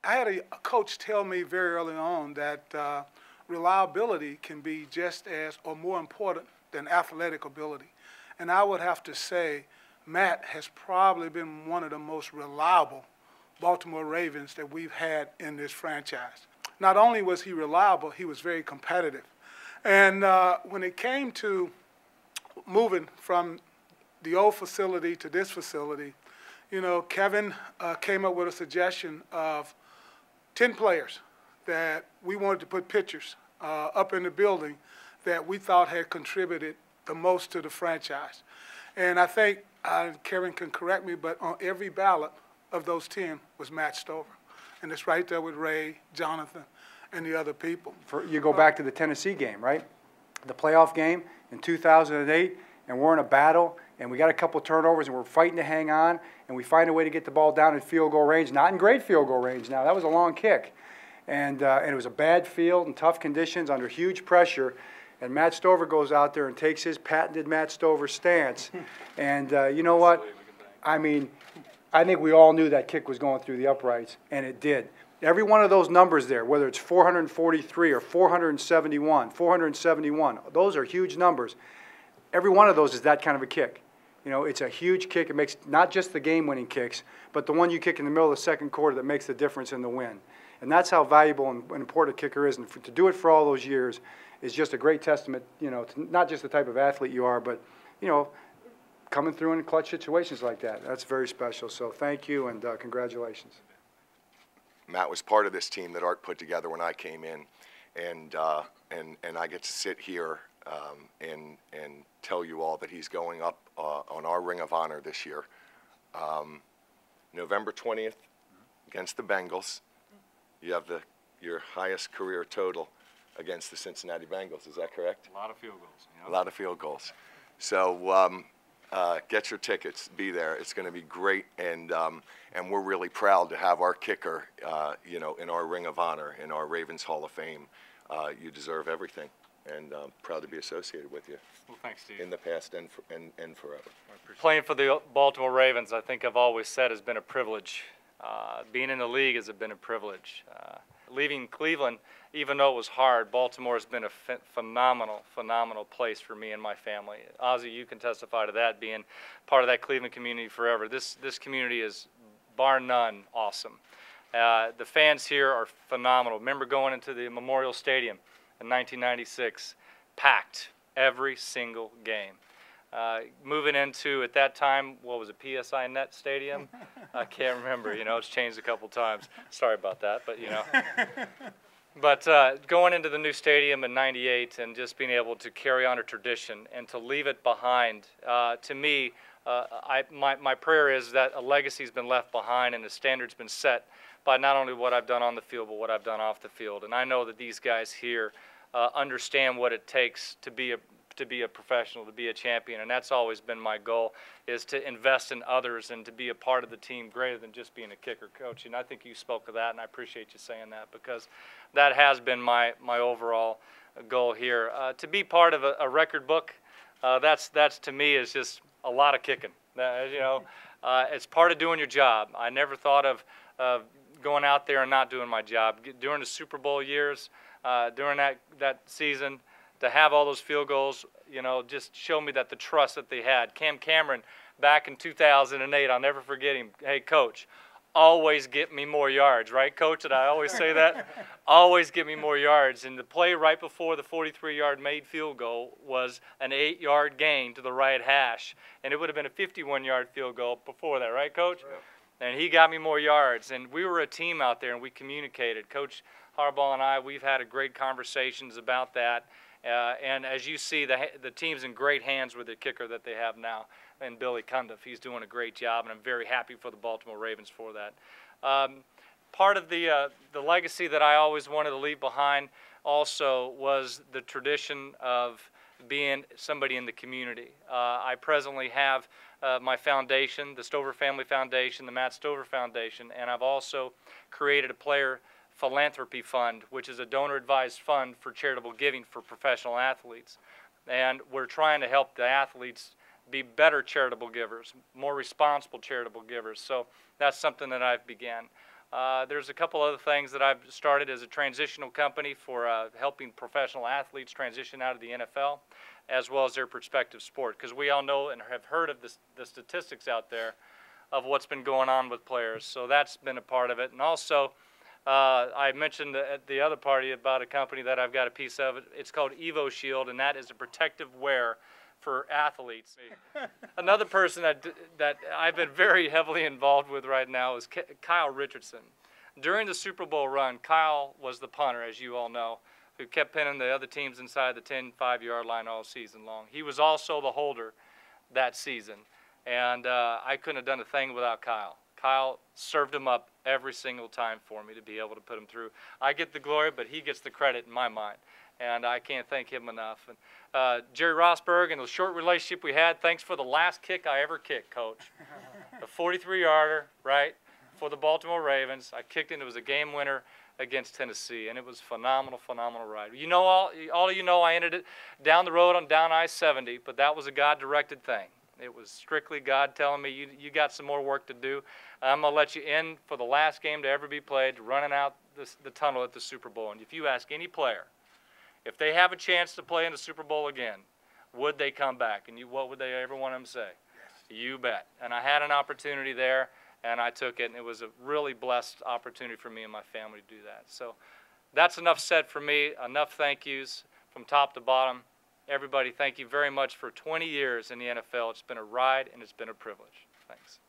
I had a coach tell me very early on that reliability can be just as or more important than athletic ability. And I would have to say Matt has probably been one of the most reliable Baltimore Ravens that we've had in this franchise. Not only was he reliable, he was very competitive. And when it came to moving from the old facility to this facility, you know, Kevin came up with a suggestion of 10 players that we wanted to put pictures up in the building that we thought had contributed the most to the franchise. And I think, Kevin can correct me, but on every ballot of those 10 was Matt Stover. And it's right there with Ray, Jonathan, and the other people. You go back to the Tennessee game, right? The playoff game in 2008, and we're in a battle, and we got a couple turnovers, and we're fighting to hang on, and we find a way to get the ball down in field goal range. Not in great field goal range now. That was a long kick. And it was a bad field and tough conditions under huge pressure. And Matt Stover goes out there and takes his patented Matt Stover stance. And you know what? I mean, I think we all knew that kick was going through the uprights, and it did. Every one of those numbers there, whether it's 443 or 471, those are huge numbers. Every one of those is that kind of a kick. You know, it's a huge kick. It makes not just the game-winning kicks, but the one you kick in the middle of the second quarter that makes the difference in the win. And that's how valuable and important a kicker is. And to do it for all those years is just a great testament, you know, to not just the type of athlete you are, but, you know, coming through in clutch situations like that. That's very special. So thank you and congratulations. Matt was part of this team that Art put together when I came in, and I get to sit here and tell you all that he's going up on our Ring of Honor this year. November 20th against the Bengals. You have your highest career total against the Cincinnati Bengals. Is that correct? A lot of field goals. You know? A lot of field goals. So get your tickets. Be there. It's going to be great, and we're really proud to have our kicker, you know, in our Ring of Honor, in our Ravens Hall of Fame. You deserve everything, and proud to be associated with you. Well, thanks, Steve. In the past and forever. Playing for the Baltimore Ravens, I think I've always said, has been a privilege. Being in the league has been a privilege. Leaving Cleveland, even though it was hard, Baltimore has been a phenomenal place for me and my family. Ozzie, you can testify to that, being part of that Cleveland community forever. This community is, bar none, awesome. The fans here are phenomenal. Remember going into the Memorial Stadium in 1996, packed every single game. Moving into, at that time, what was it, PSI Net Stadium? I can't remember, you know, it's changed a couple times. Sorry about that, but, you know. But going into the new stadium in '98 and just being able to carry on a tradition and to leave it behind, to me, my prayer is that a legacy's been left behind and a standard's been set by not only what I've done on the field, but what I've done off the field. And I know that these guys here understand what it takes to be a professional, to be a champion, and that's always been my goal, is to invest in others and to be a part of the team greater than just being a kicker coach. And I think you spoke of that, and I appreciate you saying that, because that has been my overall goal here. To be part of a record book, that's to me is just a lot of kicking. You know, it's part of doing your job. I never thought of going out there and not doing my job. During the Super Bowl years, during that season, to have all those field goals, you know, just show me that the trust that they had. Cam Cameron, back in 2008, I'll never forget him. Hey, Coach, always get me more yards, right, Coach? And I always say that. Always get me more yards. And the play right before the 43-yard made field goal was an 8-yard gain to the right hash. And it would have been a 51-yard field goal before that, right, Coach? Right. And he got me more yards. And we were a team out there, and we communicated. Coach Harbaugh and I, we've had great conversations about that. And as you see, the team's in great hands with the kicker that they have now, and Billy Cundiff. He's doing a great job, and I'm very happy for the Baltimore Ravens for that. Part of the legacy that I always wanted to leave behind also was the tradition of being somebody in the community. I presently have my foundation, the Stover Family Foundation, the Matt Stover Foundation, and I've also created a player philanthropy fund, which is a donor-advised fund for charitable giving for professional athletes. And we're trying to help the athletes be better charitable givers, more responsible charitable givers. So that's something that I've began. There's a couple other things that I've started as a transitional company for helping professional athletes transition out of the NFL, as well as their prospective sport, because we all know and have heard of the statistics out there of what's been going on with players. So that's been a part of it. And also, I mentioned at the other party about a company that I've got a piece of. It's called Evo Shield, and that is a protective wear for athletes. Another person that I've been very heavily involved with right now is Kyle Richardson. During the Super Bowl run, Kyle was the punter, as you all know, who kept pinning the other teams inside the 10, 5-yard line all season long. He was also the holder that season, and I couldn't have done a thing without Kyle. Kyle served him up every single time for me to be able to put him through. I get the glory, but he gets the credit in my mind, and I can't thank him enough. And Jerry Rosberg and the short relationship we had, thanks for the last kick I ever kicked, Coach. A 43-yarder, right, for the Baltimore Ravens. I kicked it. It was a game winner against Tennessee, and it was phenomenal, phenomenal ride. You know, all of you know I ended it down the road on down I-70, but that was a God-directed thing. It was strictly God telling me, you got some more work to do. I'm going to let you in for the last game to ever be played, running out the tunnel at the Super Bowl. And if you ask any player, if they have a chance to play in the Super Bowl again, would they come back? And what would they ever want them to say? Yes. You bet. And I had an opportunity there, and I took it, and it was a really blessed opportunity for me and my family to do that. So that's enough said for me, enough thank yous from top to bottom. Everybody, thank you very much for 20 years in the NFL. It's been a ride, and it's been a privilege. Thanks.